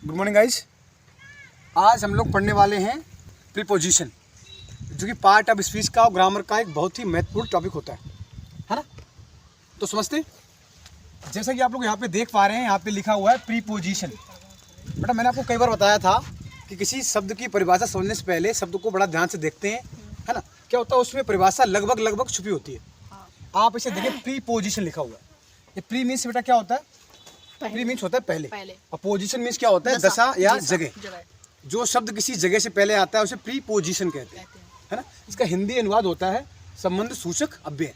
Good morning guys. आज हम लोग पढ़ने वाले हैं प्रीपोजिशन, जो कि पार्ट ऑफ स्पीच का और ग्रामर का एक बहुत ही महत्वपूर्ण टॉपिक होता है ना। तो समझते हैं। जैसा कि आप लोग यहाँ पे देख पा रहे हैं, यहाँ पे लिखा हुआ है प्रीपोजिशन। बेटा मैंने आपको कई बार बताया था कि किसी शब्द की परिभाषा समझने से पहले शब्द को बड़ा ध्यान से देखते हैं, है ना। क्या होता है उसमें परिभाषा लगभग छुपी होती है। आप इसे देखिए, प्रीपोजिशन लिखा हुआ है। ये प्री मीन्स बेटा क्या होता है? प्री मीन्स होता है पहले। और पोजीशन मीन्स क्या होता है? दशा या जगह। जो शब्द किसी जगह से पहले आता है उसे प्रीपोजिशन कहते हैं, है ना। इसका हिंदी अनुवाद होता है संबंध सूचक अव्यय।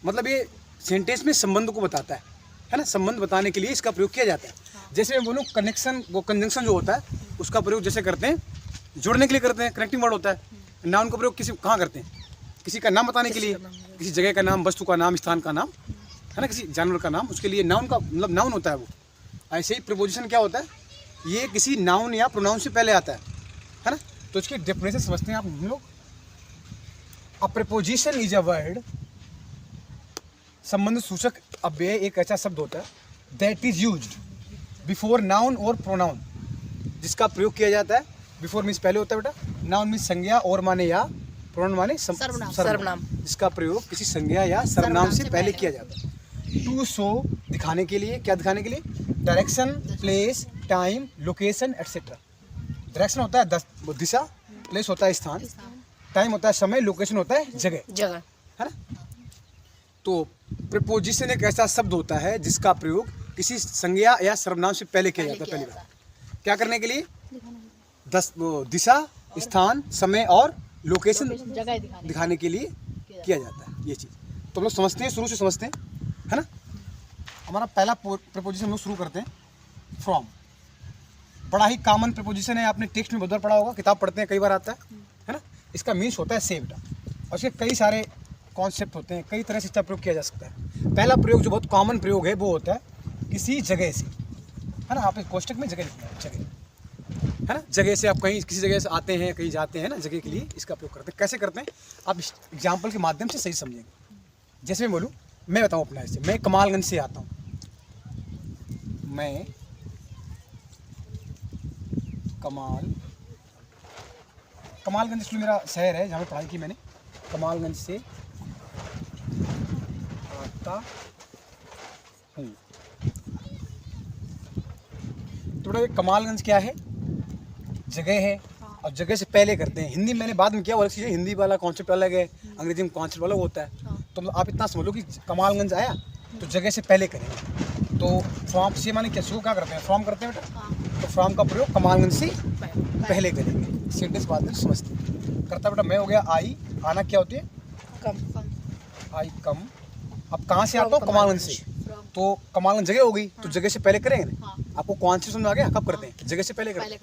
मतलब ये सेंटेंस में संबंध को बताता है ना। संबंध बताने के लिए इसका प्रयोग किया जाता है। जैसे मैं बोलूँ कनेक्शन, वो कंजंक्शन जो होता है उसका प्रयोग जैसे करते हैं, जोड़ने के लिए करते हैं, कनेक्टिंग वर्ड होता है। नाउन का प्रयोग किसी कहाँ करते हैं? किसी का नाम बताने के लिए, किसी जगह का नाम, वस्तु का नाम, स्थान का नाम, है ना, किसी जानवर का नाम, उसके लिए नाउन का मतलब नाउन होता है वो। ऐसे ही प्रीपोजिशन क्या होता है? ये किसी नाउन या प्रोनाउन से पहले आता है ना। तो इसकी डेफिनेशन समझते हैं आप हम लोग। अ प्रीपोजिशन इज अ वर्ड, संबंध सूचक अव्यय एक ऐसा शब्द होता है that is used before noun और प्रोनाउन, जिसका प्रयोग किया जाता है। बिफोर मीन्स पहले होता है बेटा, नाउन मीन्स संज्ञा, और माने या, प्रोनाउन माने सर्वनाम, जिसका प्रयोग किसी संज्ञा या सर्वनाम से पहले किया जाता है। टू शो दिखाने के लिए, क्या दिखाने के लिए? Direction, place, time, location etcetera. Direction होता है दिशा, प्लेस होता है स्थान, टाइम होता है समय, लोकेशन होता है जगह, है ना। तो प्रीपोजिशन एक ऐसा शब्द होता है जिसका प्रयोग किसी संज्ञा या सर्वनाम से पहले किया जाता है। पहली बार क्या करने के लिए? दिशा, स्थान, समय और लोकेशन दिखाने के लिए किया जाता है ये चीज़। तो हम लोग समझते हैं, शुरू से समझते हैं, है ना। हमारा पहला प्रीपोजिशन हम लोग शुरू करते हैं फ्रॉम। बड़ा ही कॉमन प्रीपोजिशन है, आपने टेक्स्ट में बहुत बार पढ़ा होगा, किताब पढ़ते हैं कई बार आता है ना। इसका मीन्स होता है से बेटा, और इसके कई सारे कॉन्सेप्ट होते हैं, कई तरह से इसका प्रयोग किया जा सकता है। पहला प्रयोग जो बहुत कॉमन प्रयोग है वो होता है किसी जगह से, है ना। आप इस कोष्टक में जगह लिखना है, जगह, है ना। जगह से आप कहीं किसी जगह से आते हैं, कहीं जाते हैं ना, जगह के लिए इसका प्रयोग करते हैं। कैसे करते हैं आप एग्जाम्पल के माध्यम से सही समझेंगे। जैसे मैं बोलूँ, मैं बताऊँ अपना ऐसे, मैं कमालगंज से आता हूँ। मैं कमालगंज इसलिए मेरा शहर है जहाँ पे पढ़ाई की मैंने। कमालगंज से आता हूँ। तो बेटा ये कमालगंज क्या है? जगह है, और जगह से पहले करते हैं। हिंदी मैंने बाद में किया, वो चीज़ है, हिंदी वाला कॉन्सेप्ट अलग है, अंग्रेजी में कॉन्सेप्ट अलग होता है। तो आप इतना समझ लो कि कमालगंज आया तो जगह से पहले करेंगे। तो फ्रॉम से माने क्या, शुरू क्या करते हैं? फ्रॉम करते हैं बेटा। तो फ्रॉम का प्रयोग कमालगंज से पहले करेंगे। सेंटेंस बाद में समझते हैं। करता बेटा मैं हो गया आई, आना क्या होती है? कम। आई कम। अब कहाँ से आता हूँ? कमालगंज से। तो कमालगंज जगह हो गई, तो जगह से पहले करेंगे ना। आपको कौन से समझ आ गया? कब करते हैं? जगह से पहले करते हैं।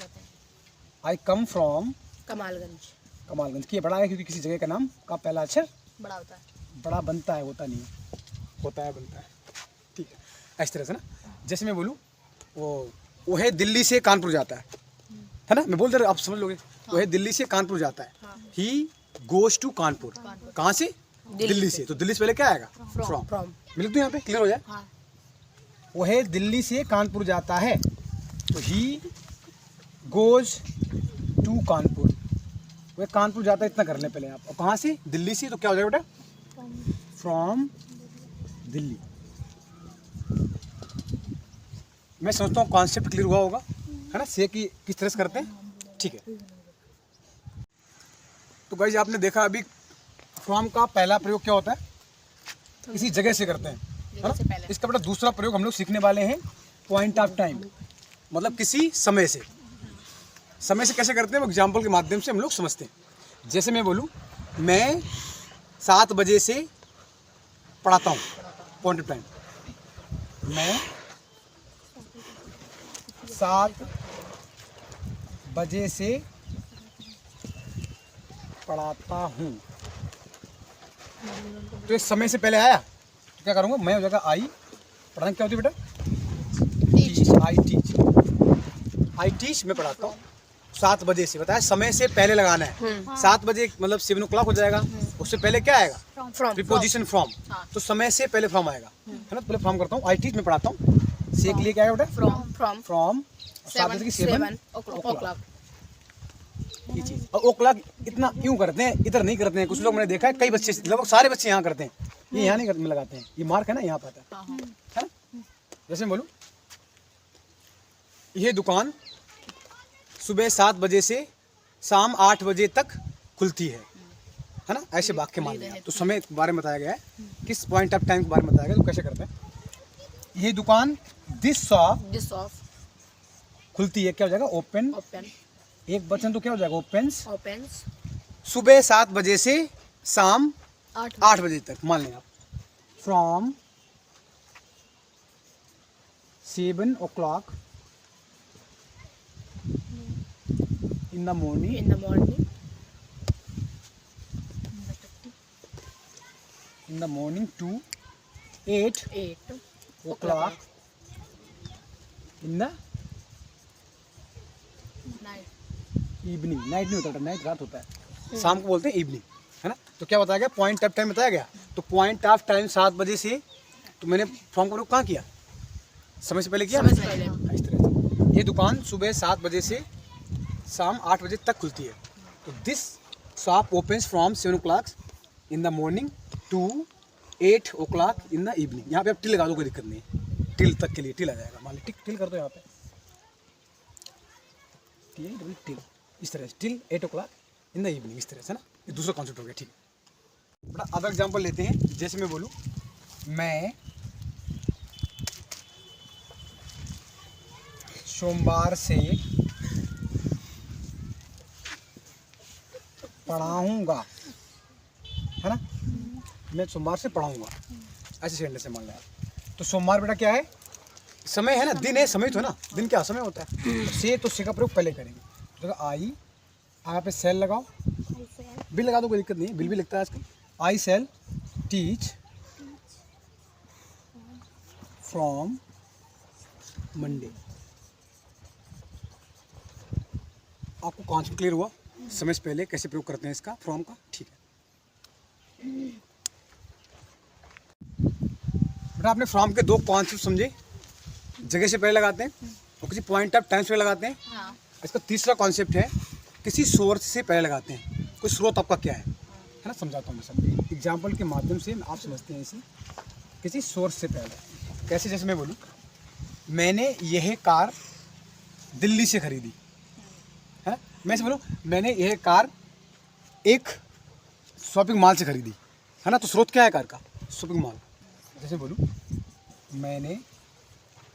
आई कम फ्रॉम कमालगंज। कमालगंज की बड़ा है क्योंकि किसी जगह का नाम का पहला अक्षर बड़ा होता है। बड़ा बनता है, होता नहीं है, होता है, बनता है, ठीक है। इस तरह से ना। जैसे मैं बोलूँ वो है दिल्ली से कानपुर जाता है ना। मैं बोल दे रहा, आप समझ लोगे। वो है दिल्ली से कानपुर जाता है। He goes to Kanpur. कहाँ से? दिल्ली से। तो दिल्ली से पहले क्या आएगा? फ्रॉम। मिल तो यहाँ पे क्लियर हो जाए। वो है दिल्ली से कानपुर जाता है, तो ही गोज टू कानपुर। वह कानपुर जाता है, इतना कर लें पहले आप। और कहाँ से? दिल्ली से। तो क्या हो जाएगा बेटा? फ्रॉम दिल्ली। मैं समझता हूँ कॉन्सेप्ट क्लियर हुआ होगा, है ना। से कि किस तरह से करते हैं, ठीक है। तो गाइस आपने देखा अभी फ्रॉम का पहला प्रयोग क्या होता है? किसी जगह से करते हैं, है ना। इसका बेटा दूसरा प्रयोग हम लोग सीखने वाले हैं पॉइंट ऑफ टाइम, मतलब किसी समय से। समय से कैसे करते हैं वो एग्जाम्पल के माध्यम से हम लोग समझते हैं। जैसे मैं बोलूँ, मैं 7 बजे से पढ़ाता हूँ, पॉइंट ऑफ टाइम। मैं 7 बजे से पढ़ाता हूँ। तो इस समय से पहले आया तो क्या करूँगा? मैं हो जाएगा आई। पढ़ाना क्या होती है बेटा? टीच। आई टीच, मैं पढ़ाता हूँ। 7 बजे से बताया, समय से पहले लगाना है। 7 बजे मतलब 7 o'clock हो जाएगा। उससे पहले क्या आएगा? Preposition from. तो समय से पहले फ्रॉम आएगा, है ना। पहले फ्रॉम करता हूँ। आई टीच, मैं पढ़ाता हूँ। से के लिए क्या है बेटा? फ्रॉम। 7 बजे की 7 o'clock. ये चीज़। और ओ क्लॉक इतना यूँ करते हैं, इधर नहीं करते हैं। कुछ लोग मैंने देखा है, कई बच्चे लगभग सारे बच्चे यहाँ करते हैं, ये यहाँ नहीं करते में लगाते हैं। ये मार्क है ना यहाँ पर आता है ना। जैसे मैं बोलूँ, ये दुकान सुबह 7 बजे से शाम 8 बजे तक खुलती है ना। ऐसे वाक्य मान लिया। तो समय के बारे में बताया गया है, किस पॉइंट ऑफ टाइम के बारे में बताया गया, तो कैसे करते हैं। ये दुकान दिस शॉप खुलती है, क्या हो जाएगा, ओपन। एक वचन तो क्या हो जाएगा, ओपन्स। सुबह 7 बजे से शाम 8 बजे तक मान लें आप। From 7 o'clock in the morning to 8 o'clock in the evening. Night नहीं होता, नाइट रात होता है, शाम को बोलते हैं इवनिंग, है ना। तो क्या बताया गया, पॉइंट ऑफ टाइम बताया गया। तो पॉइंट ऑफ टाइम 7 बजे से, तो मैंने फ्रॉम का प्रयोग कहाँ किया, समय से पहले किया। इस तरह से ये दुकान सुबह 7 बजे से शाम 8 बजे तक खुलती है। तो this shop opens from 7 o'clock in the morning to 8 o'clock in the evening. यहाँ पे आप टिल लगा दो, कोई दिक्कत नहीं है, टिल तक के लिए टिल आ जाएगा। मान ली टिल कर दो यहाँ पे, टिल इस तरह से, till 8 o'clock in the evening, इस तरह से ना। ये दूसरा कॉन्सेप्ट हो गया, ठीक है। बड़ा अदर एग्जाम्पल लेते हैं। जैसे मैं बोलूँ, मैं सोमवार से पढ़ाऊँगा, है ना। मैं सोमवार से पढ़ाऊँगा, ऐसे सेंटेंस से मान लिया। तो सोमवार बेटा क्या है, समय है ना, दिन है, समय तो है ना, दिन क्या समय होता है। तो से का प्रयोग पहले करेंगे। तो आई, यहाँ पे सेल लगाओ, बिल लगा दो, कोई दिक्कत नहीं है, बिल भी लगता है आजकल। आई सेल टीच फ्रॉम मंडे। आपको कॉन्सेप्ट क्लियर हुआ, समय से पहले कैसे प्रयोग करते हैं इसका, फ्रॉम का, ठीक है बेटा। आपने फ्रॉम के 2 कॉन्सेप्ट समझे, जगह से पहले लगाते हैं और किसी पॉइंट ऑफ टाइम से पहले लगाते हैं। इसका तीसरा कॉन्सेप्ट है, किसी सोर्स से पहले लगाते हैं। कोई स्रोत आपका क्या है ना, समझाता हूँ मैं सब एग्जाम्पल के माध्यम से, आप समझते हैं इसे। किसी सोर्स से पहले कैसे, जैसे मैं बोलूँ, मैंने यह कार दिल्ली से खरीदी, है ना। मैं से बोलूँ, मैंने यह कार एक शॉपिंग मॉल से खरीदी, है ना। तो स्रोत क्या है कार का, शॉपिंग मॉल। जैसे बोलूँ, मैंने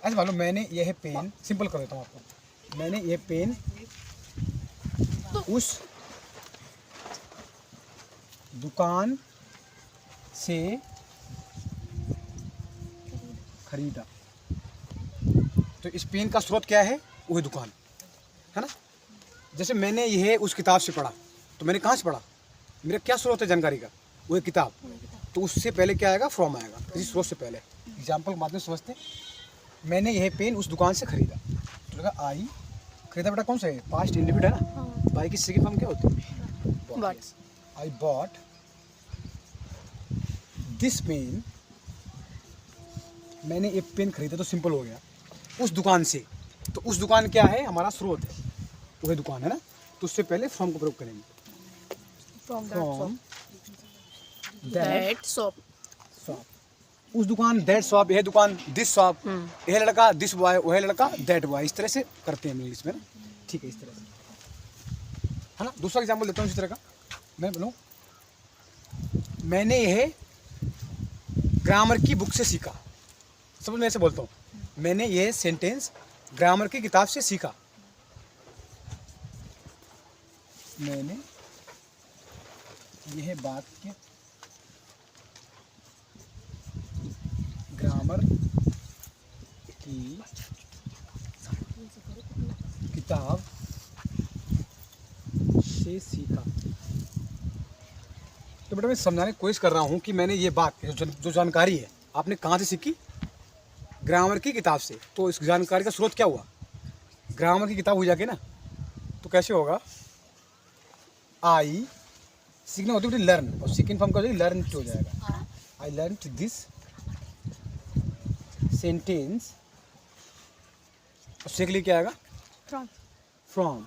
ऐसे मालूम, मैंने यह पेन, सिंपल कर देता हूँ आपको, मैंने यह पेन उस दुकान से खरीदा। तो इस पेन का स्रोत क्या है, वही दुकान, है ना। जैसे मैंने यह उस किताब से पढ़ा, तो मैंने कहाँ से पढ़ा, मेरा क्या स्रोत है जानकारी का, वही किताब। तो उससे पहले क्या आएगा, फ्रॉम आएगा, किसी स्रोत से पहले। एग्जाम्पल के माध्यम से समझते हैं। मैंने यह पेन उस दुकान से खरीदा, तो लगा आई, खरीदा बेटा कौन सा है, पास्ट इंडिफिनिट है ना। बाई की सेकंड फॉर्म क्या होती है, आई बॉट दिस पेन। मैंने एक पेन खरीदा, तो सिंपल हो गया, उस दुकान से। तो उस दुकान क्या है, हमारा स्रोत है, वही दुकान है ना। तो उससे पहले फ्रॉम का प्रयोग करेंगे, फ्रॉम दैट शॉप। उस दुकान, दैट शॉप, यह दुकान, दिस शॉप, यह लड़का दिस बॉय, वह लड़का दैट बॉय। इस तरह से करते हैं इंग्लिश में ना, ठीक है, इस तरह से, है ना। दूसरा एग्जाम्पल देता हूँ इसी तरह का। मैं बोलूँ, मैंने यह ग्रामर की बुक से सीखा। समझ में ऐसे बोलता हूँ, मैंने यह सेंटेंस ग्रामर की किताब से सीखा। मैंने यह वाक्य ग्रामर की किताब से सीखा। तो बेटा मैं समझाने की कोशिश कर रहा हूँ कि मैंने ये बात, जो जानकारी है, आपने कहाँ से सीखी, ग्रामर की किताब से। तो इस जानकारी का स्रोत क्या हुआ, ग्रामर की किताब हो जाके ना। तो कैसे होगा, आई सीखना होती है लर्न, और सेकेंड फॉर्म का हो जाएगा लर्न हो जाएगा। आई लर्न दिस सेंटेंस, और सीख लिए क्या आएगा, from from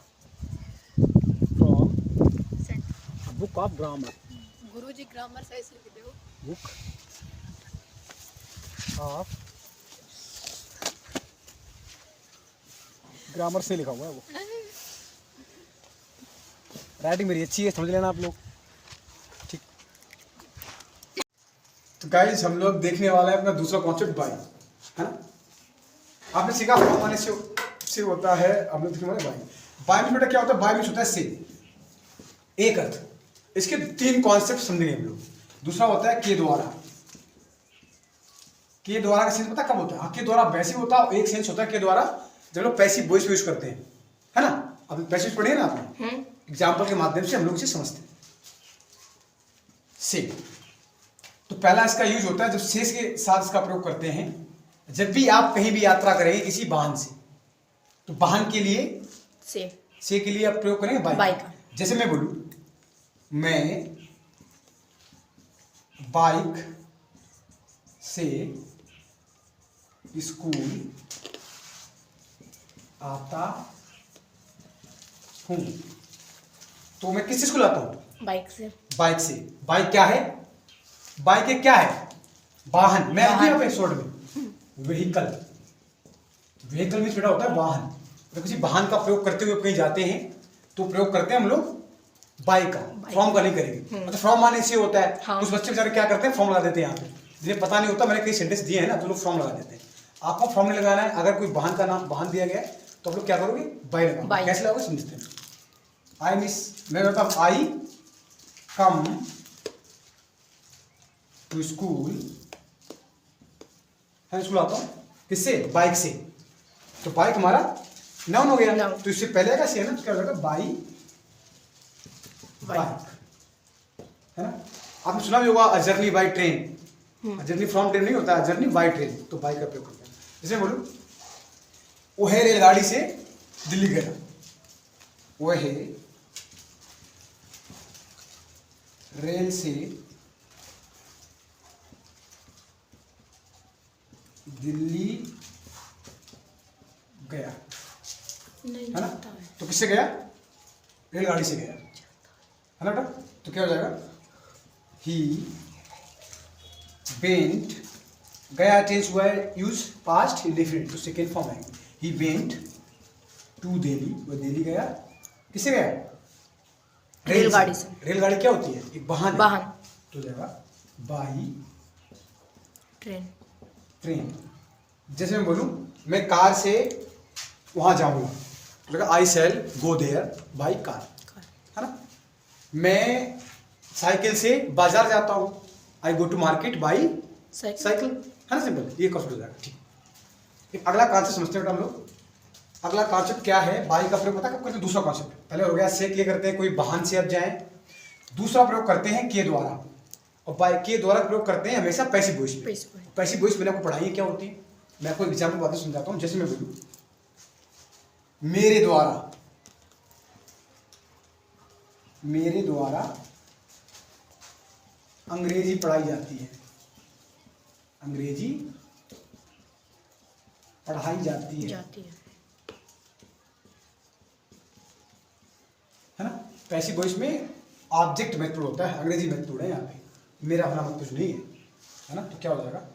book of grammar, Guruji grammar सही से लिख दो। बुक ऑफ ग्रामर से लिखा हुआ है वो। राइटिंग मेरी अच्छी है, समझ लेना आप लोग। ठीक, तो गाइस हम लोग देखने वाला है अपना दूसरा कॉन्सेप्ट बाय, है ना। आपने सीखा फ्रॉम आने से होता है, हम लोग देखने वाले बाय। बाय में बेटा क्या होता है, बाय में होता है से, एक अर्थ। इसके तीन कॉन्सेप्ट समझेंगे हम लोग। दूसरा होता है के द्वारा। के द्वारा का सेंस पता कब होता है? के द्वारा वैसे होता है, एक सेंस होता है के द्वारा जब लोग पैसिव वॉइस यूज करते हैं, है ना। अब पैसिव पढ़े ना आपने, एग्जाम्पल के माध्यम से हम लोग इसे समझते हैं। से तो पहला इसका यूज होता है जब से के साथ इसका प्रयोग करते हैं, जब भी आप कहीं भी यात्रा करेंगे किसी वाहन से, तो वाहन के लिए से के लिए आप प्रयोग करेंगे बाइक का। जैसे मैं बोलूं, मैं बाइक से स्कूल आता हूं, तो मैं किससे स्कूल आता हूं? बाइक से। बाइक से। बाइक क्या है? बाइक एक क्या है? वाहन। मैं अभी एपिसोड में व्हीकल, व्हीकल में बेटा होता है वाहन। तो किसी वाहन का प्रयोग करते हुए कहीं जाते हैं तो प्रयोग करते हैं हम लोग बाइक का, फ्रॉम का नहीं करेंगे। मतलब फ्रॉम माने से होता है। हाँ। कुछ बच्चे बेचारे क्या करते हैं, फ्रॉम लगा देते हैं यहाँ पे, जिन्हें पता नहीं होता। मैंने कई सेंटेंस दिए हैं ना, तो लोग फ्रॉम लगा देते हैं। आपको फ्रॉम नहीं लगाना है। अगर कोई वाहन का नाम वाहन दिया गया है तो आप लोग क्या करोगे, बाय लगाओगे। कैसे लगाओगे समझते हैं। आई मिस, मैं बताता हूँ, आई कम टू स्कूल, है स्कूल आता हूँ किससे? बाइक से। तो बाइक हमारा नाउन हो गया। तो इससे पहले का से है ना, तो क्या हो जाएगा, बाई बाइक, है ना। आपने सुना भी होगा journey by train. Journey from train नहीं होता है, जर्नी बाई ट्रेन। तो बाइक का प्रयोग करते हैं। जैसे बोलूं, वो है रेलगाड़ी से दिल्ली गया, वो है रेल से दिल्ली गया, है ना। तो किससे गया? रेलगाड़ी से गया, है ना बेटा। तो क्या हो जाएगा, ही वेंट, गया टेंस हुआ है यूज पास्ट इंडेफिनिट, तो सेकेंड फॉर्म आएगी। ही वेंट टू दिल्ली, वो दिल्ली गया। किससे गया? रेलगाड़ी से। रेलगाड़ी क्या होती है? एक वाहन। तो जाएगा बाई ट्रेन। ट्रेन। जैसे मैं बोलूं, मैं कार से वहां जाऊंगा, तो I shall go there by car, है ना। मैं साइकिल से बाजार जाता हूं, I go to market by cycle, है ना। सिंपल, ये कॉन्सेप्ट हो जाएगा। ठीक, एक अगला कॉन्सेप्ट समझते हैं हम लोग। अगला कॉन्सेप्ट क्या है? बाई का प्रयोग पता कब करते हैं? दूसरा कॉन्सेप्ट। पहले हो गया से के लिए करते हैं, कोई वाहन से अब जाए। दूसरा प्रयोग करते हैं के द्वारा, और बाई के द्वारा प्रयोग करते हैं हमेशा पैसिव वॉइस में। पैसिव वॉइस मैंने आपको पढ़ाई है क्या होती है। मैं आपको एग्जाम्पल बातें समझाता हूँ। जैसे मैं बोलूँ, मेरे द्वारा, मेरे द्वारा अंग्रेजी पढ़ाई जाती है, अंग्रेजी पढ़ाई जाती है, है ना। पैसिव वॉइस में ऑब्जेक्ट मेथड होता है, अंग्रेजी मेथड है यहाँ पे, मेरा अपना मत कुछ नहीं है ना। तो क्या हो जाएगा,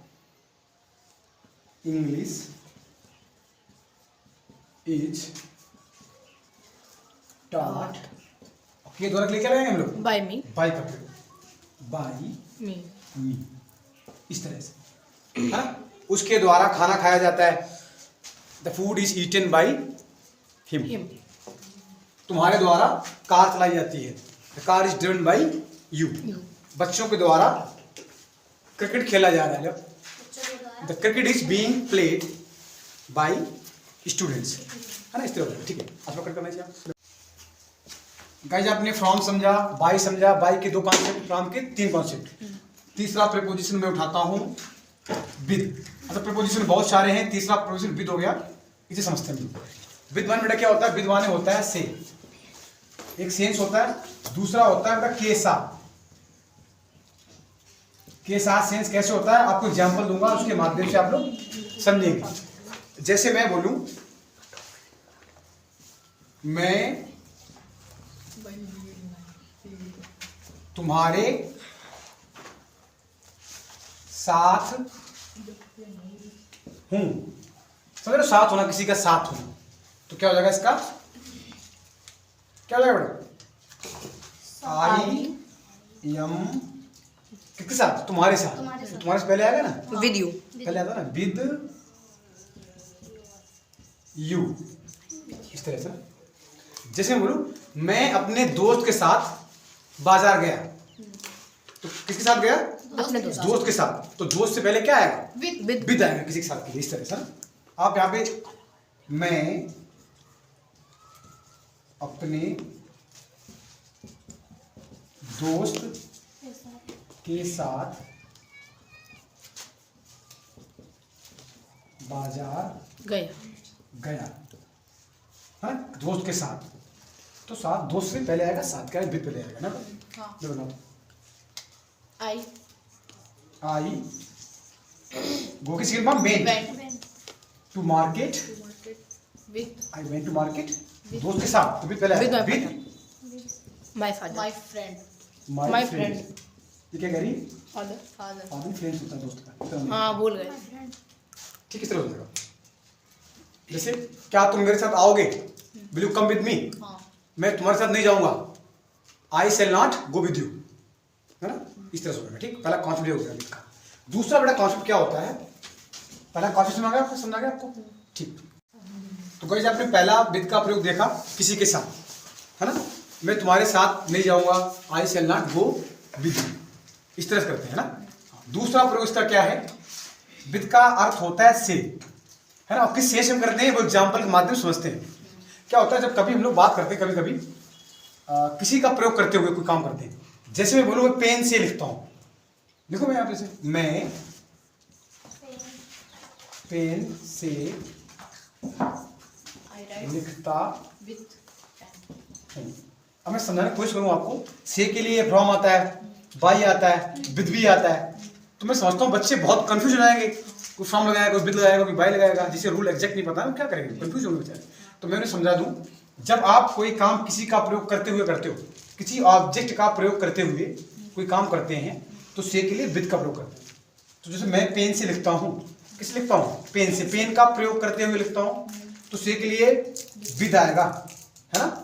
इंग्लिश इज टॉट, के द्वारा के लिए क्या लगाएंगे हम लोग? बाय मी, बाय का प्रयोग, बाय मी, इस तरह से, है ना। उसके द्वारा खाना खाया जाता है, the food is eaten by him. तुम्हारे द्वारा कार चलाई जाती है, the car is driven by you. बच्चों के द्वारा क्रिकेट खेला जा रहा है, the cricket is being played by students, है ना। इस तरह, ठीक है। आप लोग करना चाहिए गाइस। आपने फ्रॉम समझा, बाय समझा, बाय के दो कॉन्सेप्ट, फ्रॉम के तीन कॉन्सेप्ट। तीसरा प्रीपोजिशन में उठाता हूं विद। मतलब प्रीपोजिशन बहुत सारे हैं, तीसरा प्रीपोजिशन विद हो गया, इसे समझते हैं। विद वन बेटा क्या होता है? विद वन होता है से, एक सेंस होता है। दूसरा होता है बेटा के साथ। के साथ सेंस कैसे होता है आपको एग्जांपल दूंगा, उसके माध्यम से आप लोग समझेंगे। जैसे मैं बोलूं, मैं तुम्हारे साथ हूं। समझ रहे हो? साथ होना, किसी का साथ होना, तो क्या हो जाएगा इसका? क्या हो जाएगा बेटा? आई एम किसके साथ? तुम्हारे साथ। तुम्हारे से पहले आएगा ना, विद यू। पहले आता ना विद यू, इस तरह से। जैसे मैं बोलूं मैं अपने दोस्त के साथ बाजार गया, तो किसके साथ गया? अपने दोस्त। दोस्त के साथ। तो दोस्त से पहले क्या आएगा? विद। विद आएगा किसी के साथ के लिए, इस तरह से ना। आप यहाँ पे मैं अपने दोस्त के साथ बाजार गया। गया, है दोस्त के साथ। तो साथ दोस्त से पहले आएगा, साथ क्या है? विद पहले आएगा ना। हाँ। देखो ना, आई आई गो की सिर्फ went went to market. With I went to market दोस्त के साथ, तो विद पहले With आएगा। my with my father. My friend. My My friend. friend. ये क्या कह रही? फादर। फादर। फादर फ्रेंड्स होता है दोस्त का, इतना हाँ भूल गए। ठीक, इस तरह हो जाएगा। जैसे क्या तुम मेरे साथ आओगे? Will you come with me? हाँ। मैं तुम्हारे साथ नहीं जाऊंगा। I shall not go with you, है ना? इस तरह से होगा। ठीक, पहला कॉन्सेप्ट हो गया विद का। दूसरा बड़ा कॉन्सेप्ट क्या होता है? पहला कॉन्सेप्ट समझ गया आपको? समझ गया आपको? ठीक। तो गाइस आपने पहला विद का प्रयोग देखा किसी के साथ, है ना? मैं तुम्हारे साथ नहीं जाऊंगा, I shall not go with you, इस तरह से करते हैं ना। दूसरा प्रयोग इसका क्या है? विद का अर्थ होता है से, है ना? किस से हम करते हैं वो एग्जाम्पल के माध्यम से समझते हैं। क्या होता है जब कभी हम लोग बात करते हैं, कभी कभी किसी का प्रयोग करते हुए कोई काम करते हैं। जैसे मैं बोलूँ मैं पेन से लिखता हूँ, देखो मैं यहाँ पे से मैं पेन से लिखता विद हूँ। अब मैं समझाने की कोशिश करूँ आपको। से के लिए फ्रॉम आता है, बाई आता है, विद भी आता है। तो मैं समझता हूँ बच्चे बहुत कंफ्यूज हो जाएंगे, कोई फ्रॉम लगाएगा, कोई विद लगाएगा, कोई बाई लगाएगा, जिसे रूल एग्जैक्ट नहीं पता है, क्या करेंगे? कंफ्यूज होंगे बेचारे। तो मैं उन्हें समझा दूँ, जब आप कोई काम किसी का प्रयोग करते हुए करते हो, किसी ऑब्जेक्ट का प्रयोग करते हुए कोई काम करते हैं, तो से के लिए विद का प्रयोग करते हैं। तो जैसे मैं पेन से लिखता हूँ, किस लिखता हूँ? पेन से। पेन का प्रयोग करते हुए लिखता हूँ, तो से के लिए विद आएगा, है ना?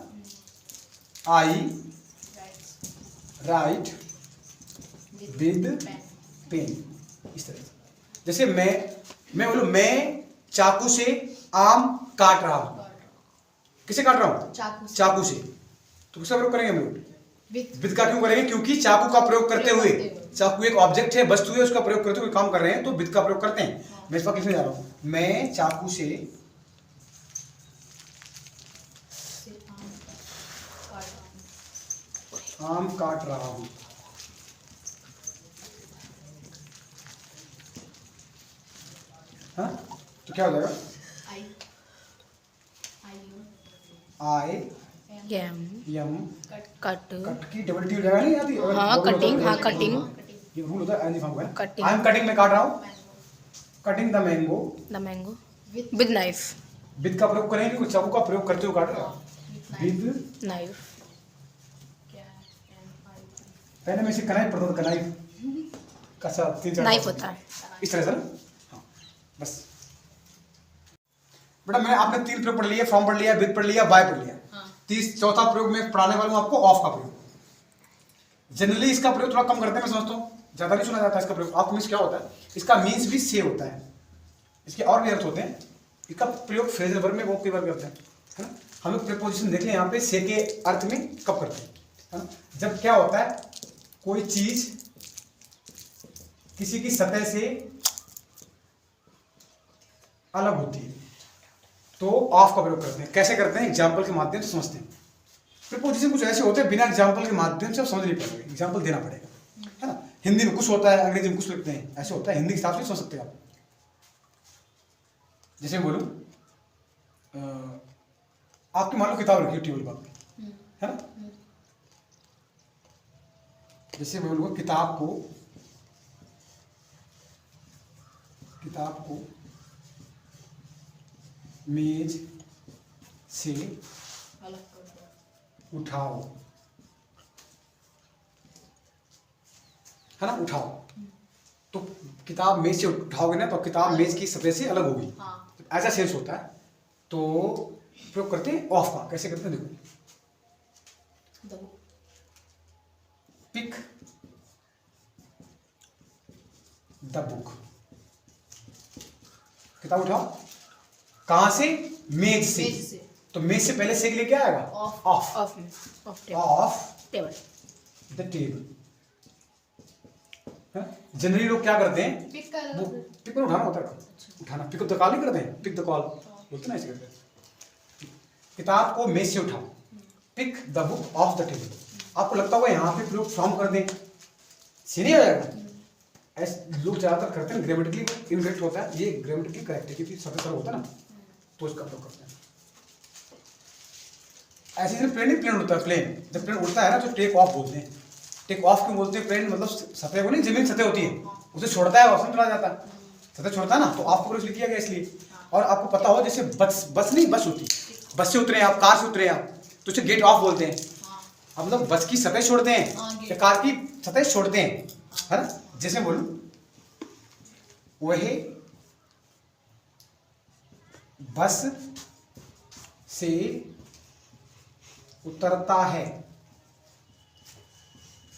आई राइट विद पेन, इस तरह से। जैसे मैं बोलूं मैं चाकू से आम काट रहा हूं, किसे काट रहा हूं? चाकू से। तो किसका प्रयोग करेंगे हम लोग? विद का क्यों करेंगे? क्योंकि चाकू का प्रयोग करते हुए, चाकू एक ऑब्जेक्ट है, वस्तु है, उसका प्रयोग करते हुए काम कर रहे हैं, तो विद का प्रयोग करते हैं। मैं इस पर लिखने जा रहा हूं, मैं चाकू से आम काट रहा हूं। हाँ? तो क्या हो जाएगा? I am cut. कट की डबल टी हो जाएगा, नहीं आती? हाँ कटिंग। हाँ कटिंग। ये रूल होता है एनी फॉर्म का। Cutting. आई एम कटिंग, मैं काट रहा हूँ। Cutting the mango the mango with knife. With का प्रयोग करेंगे, कोई चाकू का प्रयोग करते हुए काट रहा है। With knife. पहले मैं इसे कनाई पढ़ता था, कनाई का साथ 3-4 नाइफ होता है। इस तरह से ना। हाँ बस बेटा, मैंने आपने 3 प्रयोग पढ़ लिए, फ्रॉम पढ़ लिया, विद पढ़ लिया, बाय पढ़ लिया। चौथा प्रयोग में पढ़ाने वाला हूं आपको ऑफ का प्रयोग। जनरली इसका प्रयोग थोड़ा कम करते हैं, मैं समझता हूँ ज्यादा नहीं सुना जाता है इसका प्रयोग। आपको मीन्स क्या होता है? इसका मीन्स भी से होता है, इसके और भी अर्थ होते हैं। इसका प्रयोग फ्रेजल वर्ब में वो कई बार करते हैं, है ना? हम लोग प्रीपोजिशन देख लें यहाँ पे, से के अर्थ में कब करते हैं, है ना? जब क्या होता है, कोई चीज किसी की सतह से अलग होती है, तो ऑफ का प्रयोग करते हैं। कैसे करते हैं? एग्जाम्पल के माध्यम से समझते हैं। प्रीपोजिशन कुछ ऐसे होते हैं बिना एग्जाम्पल के माध्यम से आप समझ नहीं पाएंगे, एग्जाम्पल देना पड़ेगा, है ना? हिंदी में कुछ होता है, अंग्रेजी में कुछ लिखते हैं, ऐसे होता है। हिंदी के हिसाब से समझ सकते हैं आप। जैसे मैं बोलूं आपकी मान लो किताब रखी है टेबल पर, है ना? जैसे मैं बोलूंगा किताब को मेज से अलग कर दो। उठाओ, है ना, उठाओ। तो किताब मेज से उठाओगे ना तो किताब मेज की सतह से अलग होगी, हाँ। ऐसा सेंस होता है। तो प्रयोग करते हैं ऑफ का, कैसे करते हैं देखो, दो। पिक द बुक, किताब उठाओ, कहां से, मेज से। मेज से। तो मेज से पहले से के लिए क्या आएगा, ऑफ। ऑफ, ऑफ में। Of table. Of table. The table. Generally लोग क्या करते हैं, पिक कर वो पिक पर उठाना होता है, उठाना, पिक द कॉल नहीं करते हैं, पिक द कॉल बोलते ना, ऐसे करते हैं। किताब को मेज से उठाओ, pick the book off the table. आपको लगता होगा यहाँ पे प्रयोग फ्रॉम कर दें, सी नहीं हो जाएगा, ऐसे लोग ज्यादातर करते हैं, ग्रामेटिकली इनकरेक्ट होता है, ये ग्रामेटिकली करेक्ट है क्योंकि सबसे सरल होता है ना, तो इसका प्रयोग करते हैं। ऐसे जब प्लेन ही प्लेन उड़ता है, प्लेन जब प्लेन उड़ता है ना तो टेक ऑफ बोलते हैं। टेक ऑफ क्यों बोलते हैं, प्लेन मतलब सतह को नहीं, जमीन सतह होती है, उसे छोड़ता है, वापस चला जाता है, सतह छोड़ता है ना, तो ऑफ को इसलिए किया गया इसलिए। और आपको पता हो जैसे बस नहीं, बस होती, बस से उतरे आप, कार से उतरे आप, तो उसे गेट ऑफ बोलते हैं। अब मतलब बस की सतह छोड़ते हैं या कार की सतह छोड़ते हैं, है ना। जैसे बोलूं, वही बस से उतरता है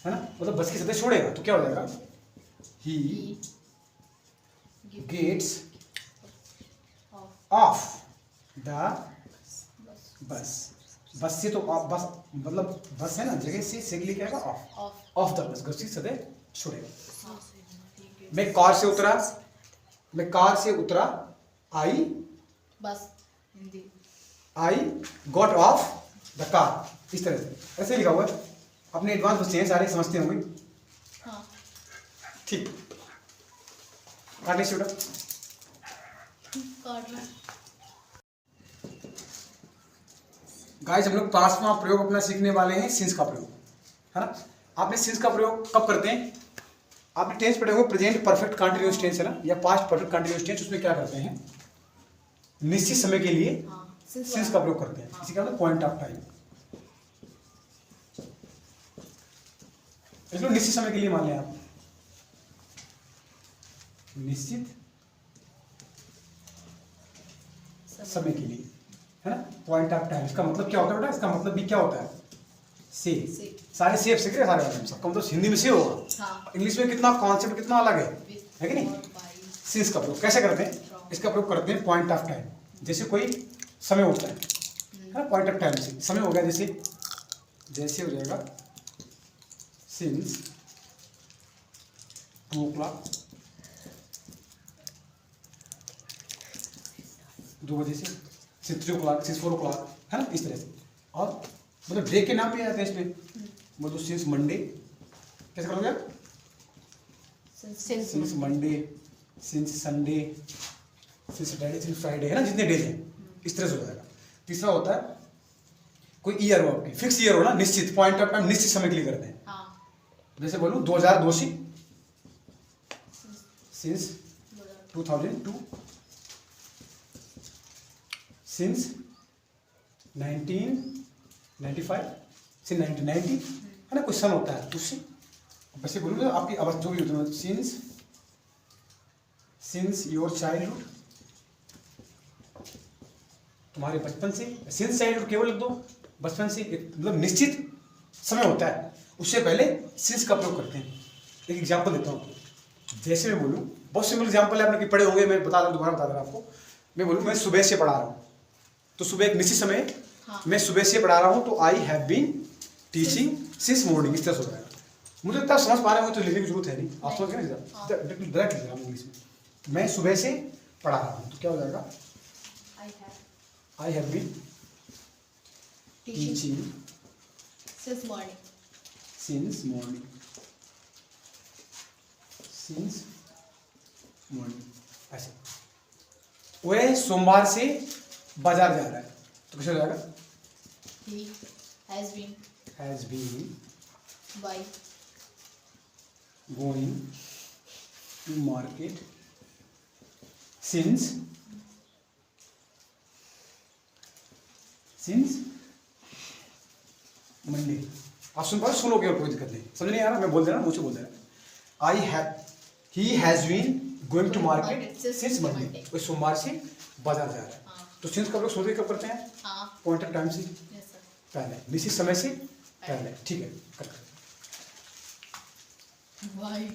ना, मतलब बस की सतह छोड़ेगा तो क्या हो जाएगा, he gets of the bus. बस से तो बस मतलब बस है ना, जगह से के लिए क्या होगा, ऑफ, ऑफ द बस, बस की सतह छोड़ेगा। मैं कार से उतरा, मैं कार से उतरा, आई, बस Hindi. I got off the car, इस तरह से ऐसे लिखा हुआ है। अपने एडवांस बच्चे हैं सारे, समझते होंगे, हाँ। ठीक। काटने से काट रहा है। गाइस, हम लोग पांचवा प्रयोग अपना सीखने वाले हैं, सिंस का प्रयोग, है ना। आपने सिंस का प्रयोग कब करते हैं, आपने टेंस पढ़े हो, प्रेजेंट परफेक्ट कंटिन्यूअस टेंस है ना, या पास्ट परफेक्ट कंटिन्यूअस टेंस, उसमें क्या करते हैं, निश्चित समय के लिए सिंस का प्रयोग करते हैं। इसी का मतलब पॉइंट ऑफ टाइम, इसको निश्चित समय के लिए मान लें आप, निश्चित समय के लिए, है ना, पॉइंट ऑफ टाइम। इसका मतलब क्या होता है बेटा, इसका मतलब भी क्या होता है, से। सारे सेफ सीख रहे सारे, सबका मतलब हिंदी में से होगा, हाँ। इंग्लिश में कितना कॉन्सेप्ट कितना अलग है कि नहीं। सिंस का प्रयोग कैसे करते हैं, इसका प्रयोग करते हैं पॉइंट ऑफ टाइम। जैसे कोई समय होता है ना, पॉइंट ऑफ टाइम से समय हो गया, जैसे हो जाएगा सिंस 2 o'clock, 2 बजे से, सिंस 3 o'clock, सिंस 4 o'clock, है ना, इस तरह से। और मतलब डे के नाम भी आते हैं इसमें, मतलब सिंस मंडे, कैसे करोगे आप, since Monday, since Sunday, since Saturday, since Friday, है ना, जितने डेज हैं, इस तरह से हो जाएगा। तीसरा होता है कोई ईयर हो, आपकी फिक्स ईयर हो ना, निश्चित पॉइंट ऑफ टाइम, निश्चित समय के लिए करते हैं। जैसे बोलूँ 2002 से, सिंस 2002, सिंस 1995, सिंस 1990, है ना, कोई सन होता है उससे। वैसे बोलूँगा आपकी अवस्था जो भी होती है, सिंस योर चाइल्डहुड, तुम्हारे बचपन से, सिंस चाइल्डहुड केवल लिख दो, बचपन से, मतलब निश्चित समय होता है, उससे पहले सिंस का प्रयोग करते हैं। एक एग्जांपल देता हूँ, जैसे मैं बोलूँ, बहुत सिंपल एग्जांपल है, आपने कि पढ़े होंगे, मैं बता रहा हूँ, दोबारा बता रहा हूँ आपको। मैं बोलूँ मैं सुबह से पढ़ा रहा हूँ, तो सुबह एक निश्चित समय, मैं सुबह से पढ़ा रहा हूँ, तो I have been teaching since morning, इस तरह से हो जाएगा। मुझे इतना समझ पा रहे हो तो लिखने की जरूरत है नहीं, आप समझ गए ना, डायरेक्ट लिख रहा हूँ इंग्लिश में। मैं सुबह से पढ़ा रहा हूँ, तो क्या हो जाएगा, I have been teaching since morning, since morning, since morning, ऐसे। वह सोमवार से बाजार जा रहा है, तो कैसे हो जाएगा, he has been by going to market since Monday. आप सुन पाओ, सुनोगे और कोई दिक्कत नहीं, समझ नहीं आ रहा मैं बोल दे रहा हूँ, मुझे बोल दे रहा। He has been going to market since Monday, कोई सोमवार से बाजार जा रहा है। हाँ। तो सिंस का हम लोग शुरू कब करते हैं? हाँ। पॉइंट ऑफ टाइम से यस सर। पहले, निश्चित समय से पहले, ठीक है। कट कर। वाई